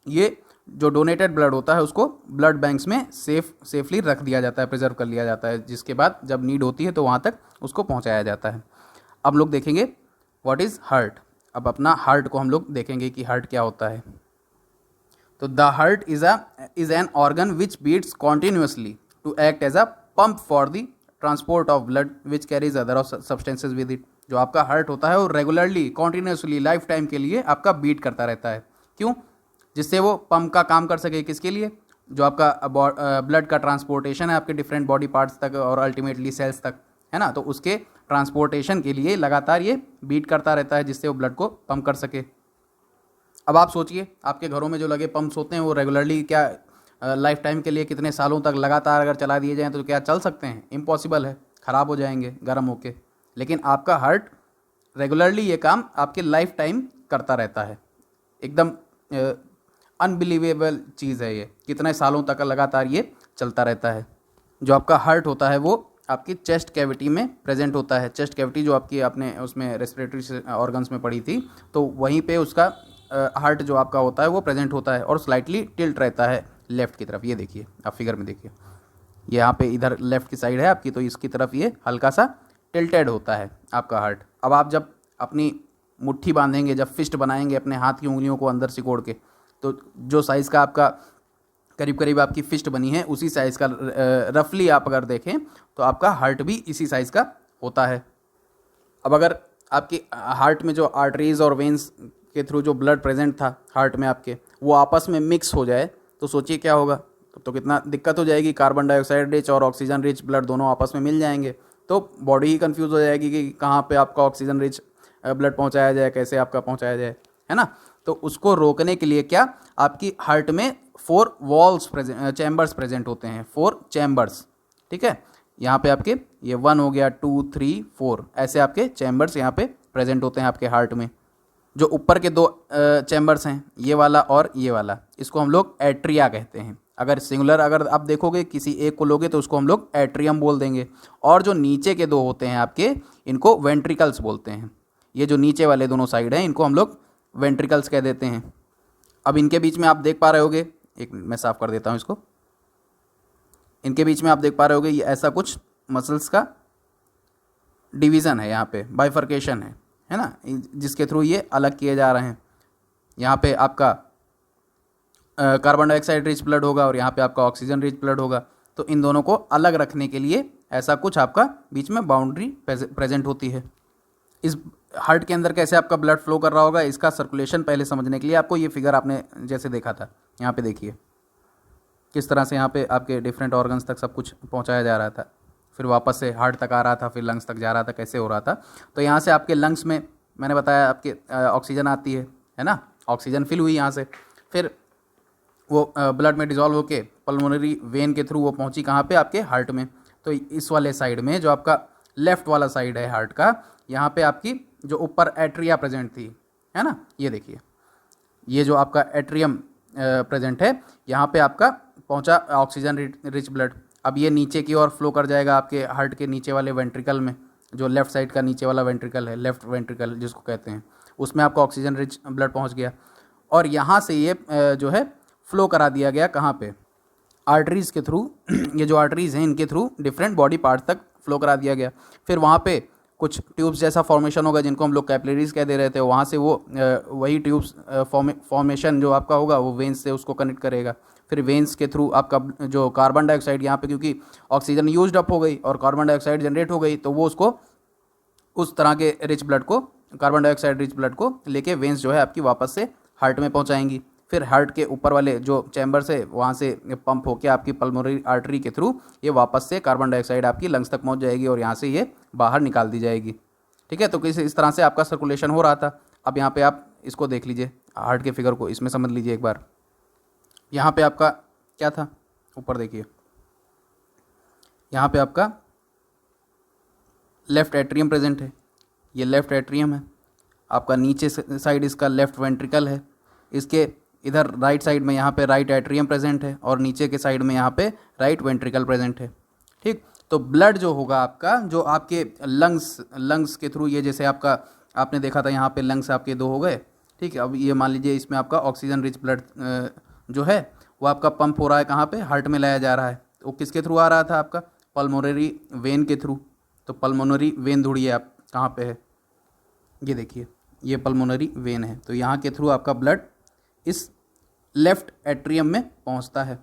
ये जो डोनेटेड ब्लड होता है उसको ब्लड बैंक्स में सेफली रख दिया जाता है, प्रिजर्व कर लिया जाता है, जिसके बाद जब नीड होती है तो वहाँ तक उसको पहुँचाया जाता है। अब लोग देखेंगे व्हाट इज़ हार्ट। अब अपना हार्ट को हम लोग देखेंगे कि हार्ट क्या होता है। तो the heart is an organ which beats continuously to act as a pump for the transport of blood which carries other substances with it. जो आपका हार्ट होता है वो रेगुलरली कॉन्टिन्यूसली लाइफ टाइम के लिए आपका बीट करता रहता है। क्यों? जिससे वो पंप का काम कर सके, किसके लिए? जो आपका ब्लड का ट्रांसपोर्टेशन है आपके डिफरेंट बॉडी पार्ट्स तक और अल्टीमेटली सेल्स तक, है ना, तो उसके ट्रांसपोर्टेशन के लिए लगातार ये बीट करता रहता है जिससे वो ब्लड को पंप कर सके। अब आप सोचिए आपके घरों में जो लगे पंप्स होते हैं वो रेगुलरली क्या लाइफ टाइम के लिए कितने सालों तक लगातार अगर चला दिए जाएँ तो क्या चल सकते हैं? इम्पॉसिबल है, ख़राब हो जाएंगे गर्म होके। लेकिन आपका हार्ट रेगुलरली ये काम आपके लाइफ टाइम करता रहता है। एकदम अनबिलीवेबल चीज़ है ये, कितने सालों तक लगातार ये चलता रहता है। जो आपका हार्ट होता है वो आपकी चेस्ट कैविटी में प्रेजेंट होता है। चेस्ट कैविटी जो आपकी आपने उसमें रेस्पिरेटरी ऑर्गन्स में पड़ी थी, तो वहीं पे उसका हार्ट जो आपका होता है वो प्रेजेंट होता है और स्लाइटली टिल्ट रहता है लेफ़्ट की तरफ। ये देखिए आप फिगर में देखिए, ये यहाँ पे इधर लेफ़्ट की साइड है आपकी, तो इसकी तरफ ये हल्का सा टिल्टेड होता है आपका हार्ट। अब आप जब अपनी मुट्ठी बांधेंगे, जब फिस्ट बनाएंगे अपने हाथ की उंगलियों को अंदर सिकोड़ के, तो जो साइज़ का आपका करीब करीब आपकी फिस्ट बनी है उसी साइज़ का रफली आप अगर देखें तो आपका हार्ट भी इसी साइज़ का होता है। अब अगर आपकी हार्ट में जो आर्टरीज और वेन्स के थ्रू जो ब्लड प्रेजेंट था हार्ट में आपके, वो आपस में मिक्स हो जाए तो सोचिए क्या होगा। तो कितना दिक्कत हो जाएगी, कार्बन डाइऑक्साइड रिच और ऑक्सीजन रिच ब्लड दोनों आपस में मिल जाएंगे तो बॉडी ही कंफ्यूज हो जाएगी कि कहाँ पे आपका ऑक्सीजन रिच ब्लड पहुँचाया जाए, कैसे आपका पहुँचाया जाए, है ना। तो उसको रोकने के लिए क्या, आपकी हार्ट में 4 वॉल्स चैम्बर्स प्रेजेंट होते हैं, 4 चैम्बर्स। ठीक है, यहाँ पे आपके ये 1 हो गया, 2, 3, 4 ऐसे आपके चैम्बर्स यहाँ पे प्रेजेंट होते हैं आपके हार्ट में। जो ऊपर के 2 चैम्बर्स हैं, ये वाला और ये वाला, इसको हम लोग एट्रिया कहते हैं। अगर सिंगुलर अगर आप देखोगे किसी एक को लोगे तो उसको हम लोग एट्रियम बोल देंगे। और जो नीचे के 2 होते हैं आपके, इनको वेंट्रिकल्स बोलते हैं। ये जो नीचे वाले दोनों साइड हैं इनको हम लोग वेंट्रिकल्स कह देते हैं। अब इनके बीच में आप देख पा रहे होगे एक मैं साफ़ कर देता हूँ इसको। इनके बीच में आप देख पा रहे होगे ये ऐसा कुछ मसल्स का डिवीज़न है, यहाँ पे बाइफर्केशन है ना, जिसके थ्रू ये अलग किए जा रहे हैं। यहाँ पे आपका कार्बन डाइऑक्साइड रिच ब्लड होगा और यहाँ पे आपका ऑक्सीजन रिच ब्लड होगा। तो इन दोनों को अलग रखने के लिए ऐसा कुछ आपका बीच में बाउंड्री प्रेजेंट होती है। इस हार्ट के अंदर कैसे आपका ब्लड फ्लो कर रहा होगा, इसका सर्कुलेशन पहले समझने के लिए आपको ये फिगर आपने जैसे देखा था, यहाँ पे देखिए किस तरह से यहाँ पे आपके डिफरेंट ऑर्गन्स तक सब कुछ पहुँचाया जा रहा था, फिर वापस से हार्ट तक आ रहा था, फिर लंग्स तक जा रहा था, कैसे हो रहा था। तो यहाँ से आपके लंग्स में मैंने बताया आपके ऑक्सीजन आती है ना, ऑक्सीजन फिल हुई यहाँ से, फिर वो ब्लड में डिजॉल्व होके पल्मोनरी वेन के थ्रू वो पहुंची कहाँ पे, आपके हार्ट में। तो इस वाले साइड में जो आपका लेफ्ट वाला साइड है हार्ट का, यहाँ पे आपकी जो ऊपर एट्रिया प्रेजेंट थी, है ना, ये देखिए ये जो आपका एट्रियम प्रेजेंट है, यहाँ पे आपका पहुंचा ऑक्सीजन रिच ब्लड। अब ये नीचे की ओर फ्लो कर जाएगा आपके हार्ट के नीचे वाले वेंट्रिकल में, जो लेफ्ट साइड का नीचे वाला वेंट्रिकल है, लेफ्ट वेंट्रिकल जिसको कहते हैं, उसमें आपका ऑक्सीजन रिच ब्लड पहुँच गया। और यहाँ से ये जो है फ्लो करा दिया गया कहाँ पे, आर्टरीज़ के थ्रू। ये जो आर्टरीज़ हैं इनके थ्रू डिफरेंट बॉडी पार्ट तक फ्लो करा दिया गया। फिर वहाँ पे कुछ ट्यूब्स जैसा फॉर्मेशन होगा जिनको हम लोग कैपिलरीज कह दे रहे थे, वहाँ से वो वही ट्यूब्स फॉर्मेशन जो आपका होगा वो वेन्स से उसको कनेक्ट करेगा। फिर वेन्स के थ्रू आपका जो कार्बन डाइऑक्साइड, यहाँ पे क्योंकि ऑक्सीजन यूज्ड अप हो गई और कार्बन डाइऑक्साइड जनरेट हो गई, तो वो उसको उस तरह के रिच ब्लड को, कार्बन डाइऑक्साइड रिच ब्लड को लेके वेन्स जो है आपकी वापस से हार्ट में पहुँचाएंगी। फिर हार्ट के ऊपर वाले जो चैम्बर्स है वहाँ से पंप होकर आपकी पल्मोनरी आर्टरी के थ्रू ये वापस से कार्बन डाइऑक्साइड आपकी लंग्स तक पहुँच जाएगी और यहाँ से ये बाहर निकाल दी जाएगी। ठीक है, तो इस तरह से आपका सर्कुलेशन हो रहा था। अब यहाँ पे आप इसको देख लीजिए, हार्ट के फिगर को इसमें समझ लीजिए एक बार। यहाँ पे आपका क्या था, ऊपर देखिए, यहाँ पे आपका लेफ्ट एट्रियम प्रेजेंट है, ये लेफ्ट एट्रियम है आपका, नीचे साइड इसका लेफ्ट वेंट्रिकल है, इसके इधर राइट साइड में यहाँ पे राइट एट्रियम प्रेजेंट है और नीचे के साइड में यहाँ पे राइट वेंट्रिकल प्रेजेंट है। ठीक, तो ब्लड जो होगा आपका, जो आपके लंग्स के थ्रू, ये जैसे आपका आपने देखा था यहाँ पे लंग्स आपके दो हो गए। ठीक है, अब ये मान लीजिए इसमें आपका ऑक्सीजन रिच ब्लड जो है वो आपका पंप हो रहा है कहाँ पे, हार्ट में लाया जा रहा है। वो किसके थ्रू आ रहा था, आपका पल्मोनरी वेन के थ्रू। तो पल्मोनरी वेन ढूंढिए आप कहाँ पे है, ये देखिए ये पल्मोनरी वेन है। तो यहाँ के थ्रू आपका ब्लड इस लेफ्ट एट्रियम में पहुँचता है।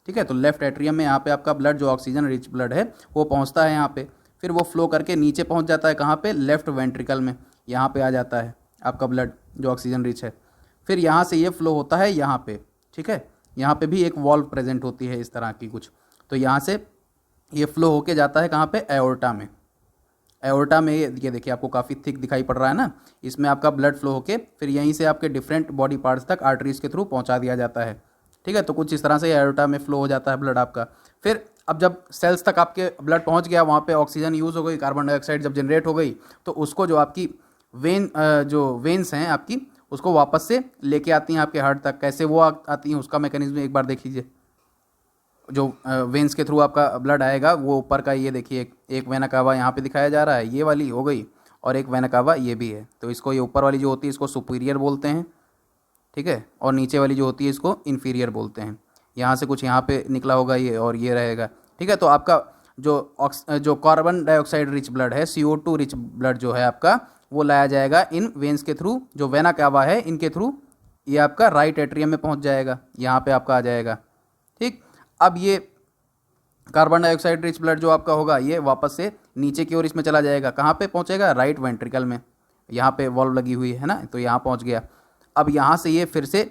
ठीक है, तो लेफ्ट एट्रियम में यहाँ पे आपका ब्लड जो ऑक्सीजन रिच ब्लड है वो पहुँचता है यहाँ पे, फिर वो फ्लो करके नीचे पहुँच जाता है कहाँ पे, लेफ्ट वेंट्रिकल में, यहाँ पे आ जाता है आपका ब्लड जो ऑक्सीजन रिच है। फिर यहाँ से ये फ्लो होता है यहाँ पे। ठीक है, यहाँ पे भी एक वॉल्व प्रेजेंट होती है इस तरह की कुछ, तो यहाँ से ये फ्लो होके जाता है कहाँ पे, एओर्टा में। एओर्टा में ये देखिए आपको काफ़ी थिक दिखाई पड़ रहा है ना, इसमें आपका ब्लड फ्लो होके फिर यहीं से आपके डिफरेंट बॉडी पार्ट्स तक आर्टरीज के थ्रू पहुंचा दिया जाता है। ठीक है, तो कुछ इस तरह से एओर्टा में फ्लो हो जाता है ब्लड आपका। फिर अब जब सेल्स तक आपके ब्लड पहुंच गया, वहाँ पे ऑक्सीजन यूज़ हो गई, कार्बन डाइऑक्साइड जब जनरेट हो गई, तो उसको जो आपकी जो वेन्स हैं आपकी, उसको वापस से लेके आती हैं आपके हार्ट तक। कैसे वो आती हैं उसका मैकेनिज्म एक बार देख लीजिए। जो वेन्स के थ्रू आपका ब्लड आएगा वो ऊपर का, ये देखिए एक वेना कावा यहाँ पे दिखाया जा रहा है, ये वाली हो गई, और एक वेना कावा ये भी है। तो इसको, ये ऊपर वाली जो होती है इसको सुपीरियर बोलते हैं। ठीक है, और नीचे वाली जो होती है इसको इन्फीरियर बोलते हैं। यहाँ से कुछ यहाँ पे निकला होगा ये, और ये रहेगा। ठीक है, तो आपका जो कार्बन डाइऑक्साइड रिच ब्लड है, CO2 रिच ब्लड जो है आपका, वो लाया जाएगा इन वेन्स के थ्रू। जो वेना कावा है इनके थ्रू ये आपका राइट एट्रियम में पहुँच जाएगा, यहाँ पर आपका आ जाएगा। ठीक, अब ये कार्बन डाइऑक्साइड रिच ब्लड जो आपका होगा ये वापस से नीचे की ओर इसमें चला जाएगा, कहाँ पे पहुँचेगा, राइट वेंट्रिकल में। यहाँ पे वॉल्व लगी हुई है ना, तो यहाँ पहुँच गया। अब यहाँ से ये फिर से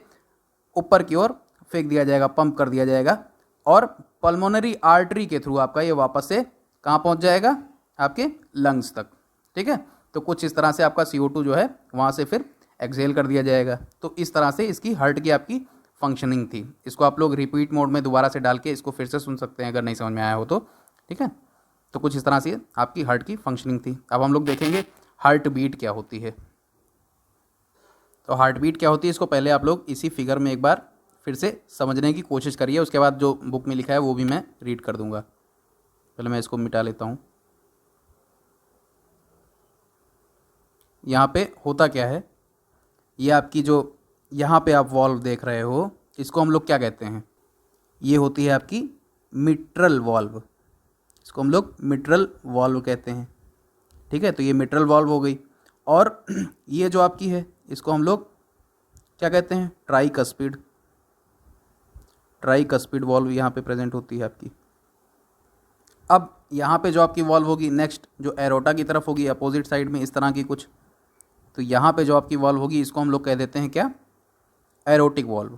ऊपर की ओर फेंक दिया जाएगा, पंप कर दिया जाएगा, और पल्मोनरी आर्टरी के थ्रू आपका ये वापस से कहाँ पहुँच जाएगा, आपके लंग्स तक। ठीक है, तो कुछ इस तरह से आपका CO2 जो है वहाँ से फिर एक्सहेल कर दिया जाएगा। तो इस तरह से इसकी हार्ट की आपकी फंक्शनिंग थी। इसको आप लोग रिपीट मोड में दोबारा से डाल के इसको फिर से सुन सकते हैं अगर नहीं समझ में आया हो तो। ठीक है, तो कुछ इस तरह से आपकी हार्ट की फंक्शनिंग थी। अब हम लोग देखेंगे हार्ट बीट क्या होती है। तो हार्ट बीट क्या होती है, इसको पहले आप लोग इसी फिगर में एक बार फिर से समझने की कोशिश करिए, उसके बाद जो बुक में लिखा है वो भी मैं रीड कर दूंगा। पहले मैं इसको मिटा लेता हूँ। यहाँ पे होता क्या है, ये आपकी जो यहाँ पे आप वॉल्व देख रहे हो, इसको हम लोग क्या कहते हैं, ये होती है आपकी मिट्रल वॉल्व, इसको हम लोग मिट्रल वॉल्व कहते हैं। ठीक है, तो ये मिट्रल वॉल्व हो गई। और ये जो आपकी है इसको हम लोग क्या कहते हैं, ट्राइकस्पिड, ट्राइकस्पिड वॉल्व यहाँ पे प्रेजेंट होती है आपकी। अब यहाँ पे जो आपकी वॉल्व होगी नेक्स्ट जो एरोटा की तरफ होगी अपोजिट साइड में इस तरह की कुछ, तो यहाँ पे जो आपकी वॉल्व होगी इसको हम लोग कह देते हैं क्या, एरोटिक वॉल्व,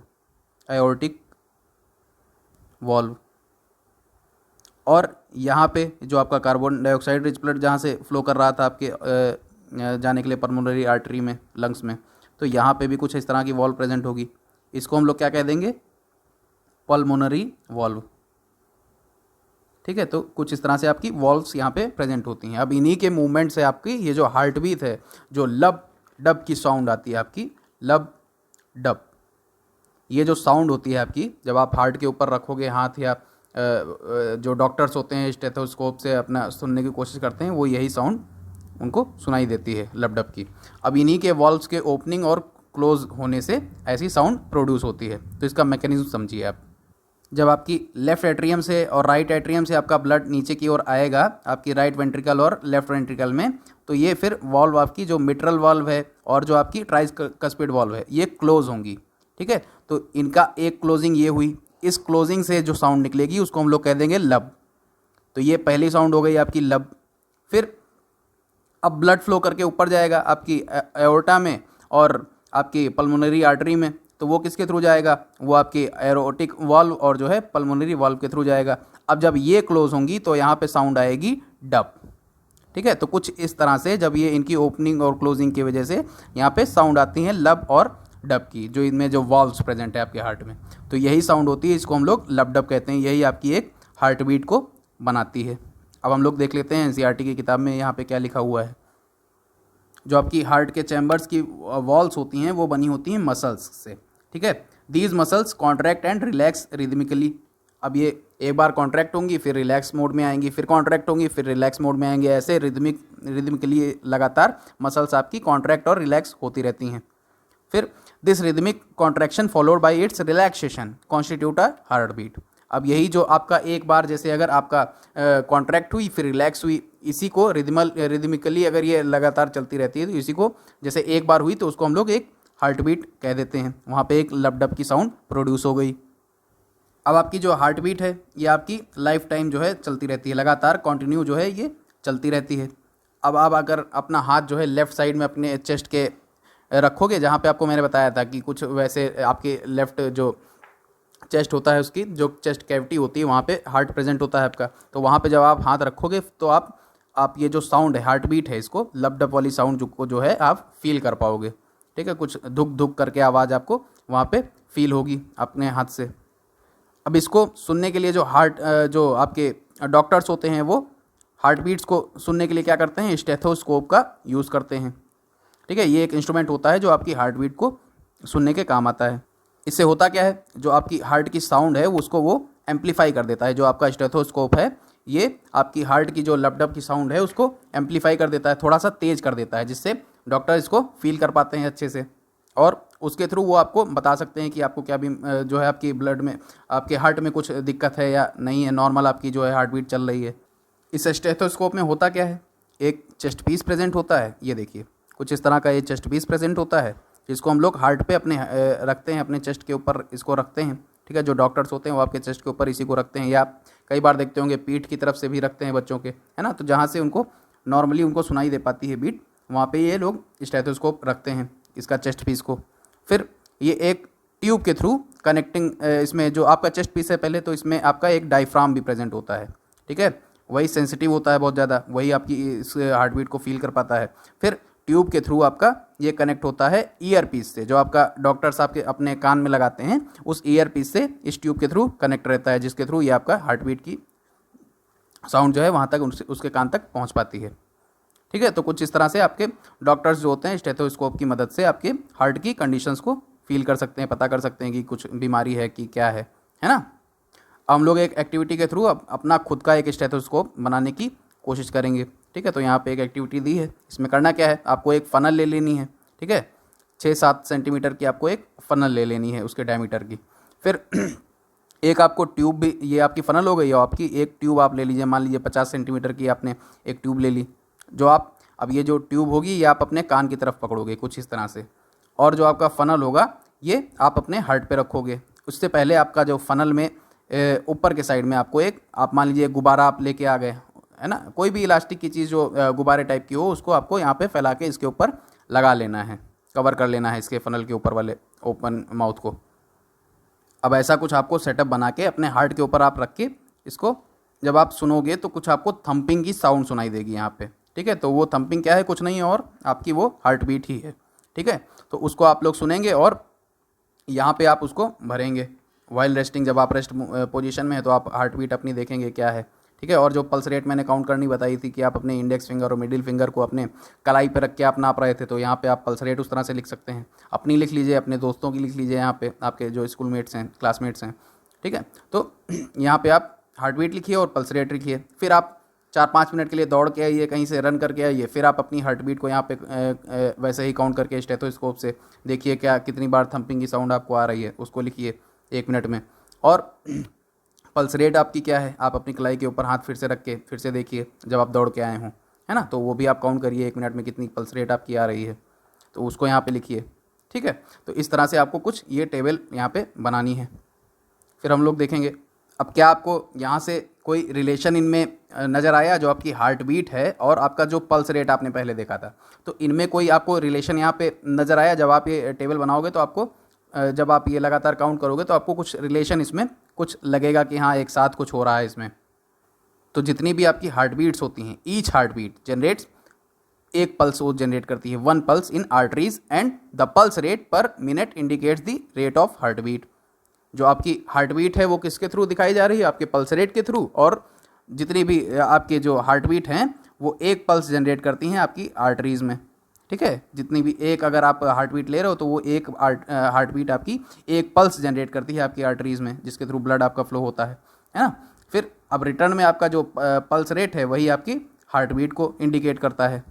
एरोटिक वॉल्व। और यहाँ पे जो आपका कार्बन डाइऑक्साइड रिच ब्लड जहाँ से फ्लो कर रहा था आपके जाने के लिए पल्मोनरी आर्टरी में, लंग्स में, तो यहाँ पे भी कुछ इस तरह की वॉल्व प्रेजेंट होगी, इसको हम लोग क्या कह देंगे, पल्मोनरी वॉल्व। ठीक है, तो कुछ इस तरह से आपकी वॉल्व्स यहाँ पे प्रेजेंट होती हैं। अब इन्हीं के मूवमेंट से आपकी ये जो हार्ट बीट है, जो लब डब की साउंड आती है आपकी, लब डब, ये जो साउंड होती है आपकी जब आप हार्ट के ऊपर रखोगे हाथ, या जो डॉक्टर्स होते हैं स्टेथोस्कोप से अपना सुनने की कोशिश करते हैं, वो यही साउंड उनको सुनाई देती है लब डब की। अब इन्हीं के वॉल्व्स के ओपनिंग और क्लोज होने से ऐसी साउंड प्रोड्यूस होती है। तो इसका मैकेनिज्म समझिए आप। जब आपकी लेफ्ट एट्रियम से और राइट एट्रियम से आपका ब्लड नीचे की ओर आएगा आपकी राइट वेंट्रिकल और लेफ्ट वेंट्रिकल में, तो ये फिर वॉल्व आपकी जो मिट्रल वॉल्व है और जो आपकी ट्राइकस्पिड वॉल्व है ये क्लोज होंगी। ठीक है, तो इनका एक क्लोजिंग ये हुई, इस क्लोजिंग से जो साउंड निकलेगी उसको हम लोग कह देंगे लब। तो ये पहली साउंड हो गई आपकी लब। फिर अब ब्लड फ्लो करके ऊपर जाएगा आपकी एओर्टा में और आपकी पल्मोनरी आर्टरी में, तो वो किसके थ्रू जाएगा, वो आपकी एरोटिक वॉल्व और जो है पल्मोनरी वॉल्व के थ्रू जाएगा। अब जब ये क्लोज होंगी तो यहाँ पे साउंड आएगी डब। ठीक है, तो कुछ इस तरह से जब ये इनकी ओपनिंग और क्लोजिंग की वजह से यहाँ पे साउंड आती हैं लब और डब की, जो इनमें जो वॉल्व्स प्रेजेंट है आपके हार्ट में, तो यही साउंड होती है, इसको हम लोग लब डब कहते हैं। यही आपकी एक हार्ट बीट को बनाती है। अब हम लोग देख लेते हैं एनसीईआरटी की किताब में यहाँ पे क्या लिखा हुआ है। जो आपकी हार्ट के चैम्बर्स की वॉल्स होती हैं वो बनी होती हैं मसल्स से। ठीक है, these muscles contract and relax rhythmically. अब ये एक बार कॉन्ट्रैक्ट होंगी फिर रिलैक्स मोड में आएंगी, फिर कॉन्ट्रैक्ट होंगी फिर रिलैक्स मोड में आएंगे, ऐसे रिदमिकली लगातार मसल्स आपकी कॉन्ट्रैक्ट और रिलैक्स होती रहती हैं। फिर this rhythmic contraction followed by its relaxation constitute a heart beat. अब यही जो आपका एक बार जैसे अगर आपका कॉन्ट्रैक्ट हुई फिर रिलैक्स हुई, इसी को रिदमिकली अगर ये लगातार चलती रहती है तो इसी को जैसे एक बार हुई तो उसको हम लोग एक हार्ट बीट कह देते हैं। वहाँ पे एक लब डब की साउंड प्रोड्यूस हो गई। अब आपकी जो हार्ट बीट है ये आपकी लाइफ टाइम जो है चलती रहती है, लगातार कंटिन्यू जो है ये चलती रहती है। अब आप अगर अपना हाथ जो है लेफ़्ट साइड में अपने चेस्ट के रखोगे, जहाँ पे आपको मैंने बताया था कि कुछ वैसे आपके लेफ़्ट जो चेस्ट होता है उसकी जो चेस्ट कैविटी होती है वहाँ पे हार्ट प्रेजेंट होता है आपका, तो वहाँ पे जब आप हाथ रखोगे तो आप ये जो साउंड है हार्ट बीट है इसको लब डब वाली साउंड जो है आप फील कर पाओगे। ठीक है, कुछ धुक धुक करके आवाज़ आपको वहाँ पे फील होगी अपने हाथ से। अब इसको सुनने के लिए जो आपके डॉक्टर्स होते हैं वो हार्ट बीट्स को सुनने के लिए क्या करते हैं, स्टेथोस्कोप का यूज़ करते हैं। ठीक है, ये एक इंस्ट्रूमेंट होता है जो आपकी हार्ट बीट को सुनने के काम आता है। इससे होता क्या है, जो आपकी हार्ट की साउंड है उसको वो एम्पलीफाई कर देता है। जो आपका स्टेथोस्कोप है ये आपकी हार्ट की जो लब डब की साउंड है उसको एम्पलीफाई कर देता है, थोड़ा सा तेज़ कर देता है, जिससे डॉक्टर इसको फील कर पाते हैं अच्छे से और उसके थ्रू वो आपको बता सकते हैं कि आपको क्या भी जो है आपकी ब्लड में आपके हार्ट में कुछ दिक्कत है या नहीं है, नॉर्मल आपकी जो है हार्ट बीट चल रही है। इस स्टेथोस्कोप में होता क्या है, एक चेस्ट पीस प्रेजेंट होता है, ये देखिए कुछ इस तरह का ये चेस्ट पीस प्रेजेंट होता है जिसको हम लोग हार्ट पे अपने रखते हैं, अपने चेस्ट के ऊपर इसको रखते हैं। ठीक है, जो डॉक्टर्स होते हैं वो आपके चेस्ट के ऊपर इसी को रखते हैं, या कई बार देखते होंगे पीठ की तरफ से भी रखते हैं बच्चों के, है ना, तो जहाँ से उनको नॉर्मली उनको सुनाई दे पाती है बीट, वहाँ पे ये लोग स्टेथोस्कोप रखते हैं इसका चेस्ट पीस को। फिर ये एक ट्यूब के थ्रू कनेक्टिंग, इसमें जो आपका चेस्ट पीस है पहले तो इसमें आपका एक डायफ्राम भी प्रेजेंट होता है। ठीक है, वही सेंसिटिव होता है बहुत ज़्यादा, वही आपकी इस हार्ट बीट को फील कर पाता है। फिर ट्यूब के थ्रू आपका ये कनेक्ट होता है ईयर पीस से, जो आपका डॉक्टर्स आपके अपने कान में लगाते हैं उस ईयर पीस से इस ट्यूब के थ्रू कनेक्ट रहता है, जिसके थ्रू ये आपका हार्ट बीट की साउंड जो है वहाँ तक उसके कान तक पहुँच पाती है। ठीक है, तो कुछ इस तरह से आपके डॉक्टर्स जो होते हैं स्टेथोस्कोप की मदद से आपके हार्ट की कंडीशंस को फील कर सकते हैं, पता कर सकते हैं कि कुछ बीमारी है कि क्या है ना। हम लोग एक एक्टिविटी के थ्रू अपना खुद का एक स्टेथोस्कोप बनाने की कोशिश करेंगे। ठीक है, तो यहाँ पे एक एक्टिविटी दी है, इसमें करना क्या है, आपको एक फ़नल ले लेनी है। ठीक है, 6-7 सेंटीमीटर की आपको एक फ़नल ले लेनी है उसके डायमीटर की। फिर एक आपको ट्यूब भी, ये आपकी फ़नल हो गई, और आपकी एक ट्यूब आप ले लीजिए, मान लीजिए 50 सेंटीमीटर की आपने एक ट्यूब ले ली, जो आप अब ये जो ट्यूब होगी ये आप अपने कान की तरफ पकड़ोगे कुछ इस तरह से, और जो आपका फ़नल होगा ये आप अपने हार्ट पे रखोगे। उससे पहले आपका जो फ़नल में ऊपर के साइड में आपको एक, आप मान लीजिए गुब्बारा आप लेके आ गए, है ना, कोई भी इलास्टिक की चीज़ जो गुब्बारे टाइप की हो, उसको आपको यहाँ पे फैला के इसके ऊपर लगा लेना है, कवर कर लेना है इसके फ़नल के ऊपर वाले ओपन माउथ को। अब ऐसा कुछ आपको सेटअप बना के अपने हार्ट के ऊपर आप रख के इसको जब आप सुनोगे तो कुछ आपको थंपिंग की साउंड सुनाई देगी यहाँ पे, ठीक है। तो वो थंपिंग क्या है, कुछ नहीं है और आपकी वो हार्ट बीट ही है, ठीक है। तो उसको आप लोग सुनेंगे और यहाँ पे आप उसको भरेंगे वाइल रेस्टिंग, जब आप रेस्ट पोजीशन में है तो आप हार्ट बीट अपनी देखेंगे क्या है, ठीक है। और जो पल्स रेट मैंने काउंट करनी बताई थी कि आप अपने इंडेक्स फिंगर और मिडिल फिंगर को अपने कलाई पे रख के आप नाप रहे थे, तो यहाँ पे आप पल्स रेट उस तरह से लिख सकते हैं, अपनी लिख लीजिए, अपने दोस्तों की लिख लीजिए, यहाँ पे आपके जो स्कूलमेट्स हैं, क्लासमेट्स हैं, ठीक है। तो यहाँ पे आप हार्ट बीट लिखिए और पल्स रेट लिखिए, फिर आप 4-5 मिनट के लिए दौड़ के आइए, कहीं से रन करके आइए, फिर आप अपनी हार्ट बीट को यहाँ पे वैसे ही काउंट करके स्टेथोस्कोप से देखिए क्या कितनी बार थंपिंग की साउंड आपको आ रही है, उसको लिखिए 1 मिनट में। और पल्स रेट आपकी क्या है, आप अपनी कलाई के ऊपर हाथ फिर से रख के फिर से देखिए जब आप दौड़ के आए हों, है ना, तो वो भी आप काउंट करिए 1 मिनट में कितनी पल्स रेट आपकी आ रही है, तो उसको यहाँ पे लिखिए, ठीक है। तो इस तरह से आपको कुछ ये टेबल यहाँ पे बनानी है। फिर हम लोग देखेंगे अब क्या आपको यहाँ से कोई रिलेशन इनमें नज़र आया, जो आपकी हार्ट बीट है और आपका जो पल्स रेट आपने पहले देखा था, तो इनमें कोई आपको रिलेशन यहाँ पे नज़र आया। जब आप ये टेबल बनाओगे तो आपको जब आप ये लगातार काउंट करोगे तो आपको कुछ रिलेशन इसमें कुछ लगेगा कि हाँ एक साथ कुछ हो रहा है इसमें। तो जितनी भी आपकी हार्ट बीट्स होती हैं, ईच हार्ट बीट जनरेट्स एक पल्स वो जनरेट करती है, 1 pulse in arteries, and the pulse rate per minute indicates the rate of heart beat. जो आपकी हार्ट बीट है वो किसके थ्रू दिखाई जा रही है, आपके पल्स रेट के थ्रू, और जितनी भी आपके जो हार्ट बीट हैं वो एक पल्स जनरेट करती हैं आपकी आर्टरीज में, ठीक है। जितनी भी एक अगर आप हार्ट बीट ले रहे हो तो वो एक हार्ट बीट आपकी एक पल्स जनरेट करती है आपकी आर्टरीज में, जिसके थ्रू ब्लड आपका फ्लो होता है ना। फिर अब रिटर्न में आपका जो पल्स रेट है वही आपकी हार्ट बीट को इंडिकेट करता है।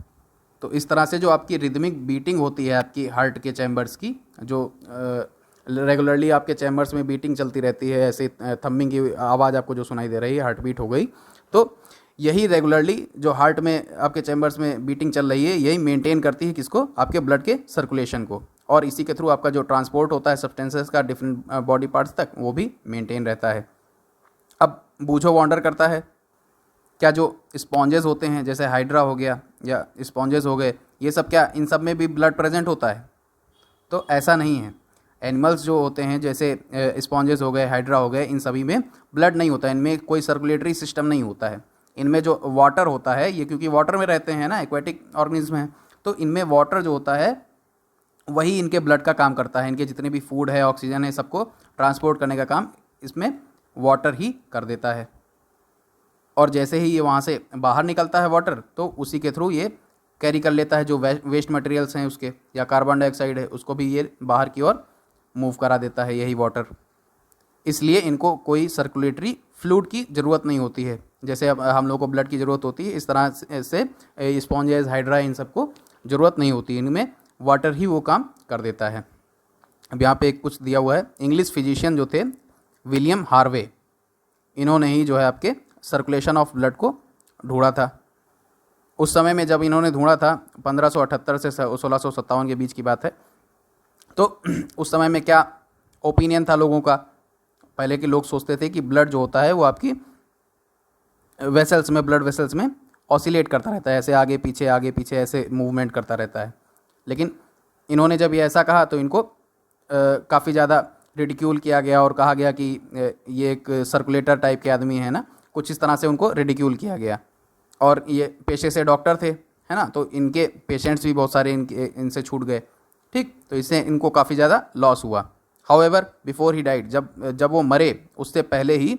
तो इस तरह से जो आपकी रिदमिक बीटिंग होती है आपकी हार्ट के चैम्बर्स की, जो रेगुलरली आपके चैम्बर्स में बीटिंग चलती रहती है, ऐसे थम्बिंग की आवाज़ आपको जो सुनाई दे रही है, हार्ट बीट हो गई, तो यही रेगुलरली जो हार्ट में आपके चैम्बर्स में बीटिंग चल रही है यही मेंटेन करती है किसको, आपके ब्लड के सर्कुलेशन को, और इसी के थ्रू आपका जो ट्रांसपोर्ट होता है सब्सटेंसेस का डिफरेंट बॉडी पार्ट्स तक, वो भी मेंटेन रहता है। अब बूझो वॉन्डर करता है, क्या जो स्पॉन्जेस होते हैं जैसे हाइड्रा हो गया या स्पॉन्जेस हो गए, ये सब क्या इन सब में भी ब्लड प्रेजेंट होता है? तो ऐसा नहीं है। एनिमल्स जो होते हैं जैसे स्पॉन्जेस हो गए, हाइड्रा हो गए, इन सभी में ब्लड नहीं होता है, इनमें कोई सर्कुलेटरी सिस्टम नहीं होता है। इनमें जो वाटर होता है, ये क्योंकि वाटर में रहते हैं ना, एक्वेटिक ऑर्गेनिज्म हैं, तो इनमें वाटर जो होता है वही इनके ब्लड का काम करता है। इनके जितने भी फूड है, ऑक्सीजन है, सबको ट्रांसपोर्ट करने का काम इसमें वाटर ही कर देता है। और जैसे ही ये वहाँ से बाहर निकलता है वाटर, तो उसी के थ्रू ये कैरी कर लेता है जो वेस्ट मटेरियल्स हैं उसके, या कार्बन डाइऑक्साइड है, उसको भी ये बाहर की ओर मूव करा देता है यही वाटर। इसलिए इनको कोई सर्कुलेटरी फ्लूइड की ज़रूरत नहीं होती है, जैसे अब हम लोग को ब्लड की ज़रूरत होती है, इस तरह से स्पॉन्जेस, हाइड्रा, इन सबको ज़रूरत नहीं होती, इनमें वाटर ही वो काम कर देता है। अब यहाँ पे एक कुछ दिया हुआ है, इंग्लिश फिजिशियन जो थे विलियम हार्वे, इन्होंने ही जो है आपके सर्कुलेशन ऑफ ब्लड को ढूंढा था। उस समय में जब इन्होंने ढूंढा था 1578 से 1657 के बीच की बात है, तो उस समय में क्या ओपिनियन था लोगों का, पहले के लोग सोचते थे कि ब्लड जो होता है वो आपकी वेसल्स में, ब्लड वेसल्स में ऑसिलेट करता रहता है, ऐसे आगे पीछे ऐसे मूवमेंट करता रहता है। लेकिन इन्होंने जब ये ऐसा कहा तो इनको काफ़ी ज़्यादा रिडिक्यूल किया गया और कहा गया कि ये एक सर्कुलेटर टाइप के आदमी है ना, कुछ इस तरह से उनको रिडिक्यूल किया गया। और ये पेशे से डॉक्टर थे, है ना, तो इनके पेशेंट्स भी बहुत सारे इनसे छूट गए, ठीक। तो इससे इनको काफ़ी ज़्यादा लॉस हुआ। हाउएवर बिफोर ही डाइड, जब वो मरे उससे पहले ही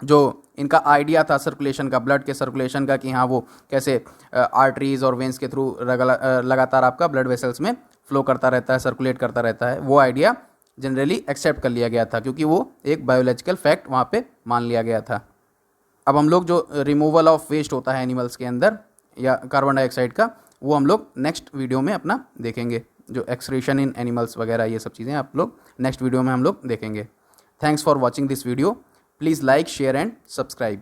जो इनका आइडिया था सर्कुलेशन का, ब्लड के सर्कुलेशन का, कि हाँ वो कैसे आर्टरीज और वेंस के थ्रू लगातार आपका ब्लड वेसल्स में फ्लो करता रहता है, सर्कुलेट करता रहता है, वो आइडिया जनरली एक्सेप्ट कर लिया गया था, क्योंकि वो एक बायोलॉजिकल फैक्ट वहाँ पे मान लिया गया था। अब हम लोग जो रिमूवल ऑफ वेस्ट होता है एनिमल्स के अंदर या कार्बन डाइऑक्साइड का, वो हम लोग नेक्स्ट वीडियो में अपना देखेंगे। जो एक्सक्रीशन इन एनिमल्स वगैरह ये सब चीज़ें आप लोग नेक्स्ट वीडियो में हम लोग देखेंगे। Thanks for watching this video. Please like, share and subscribe.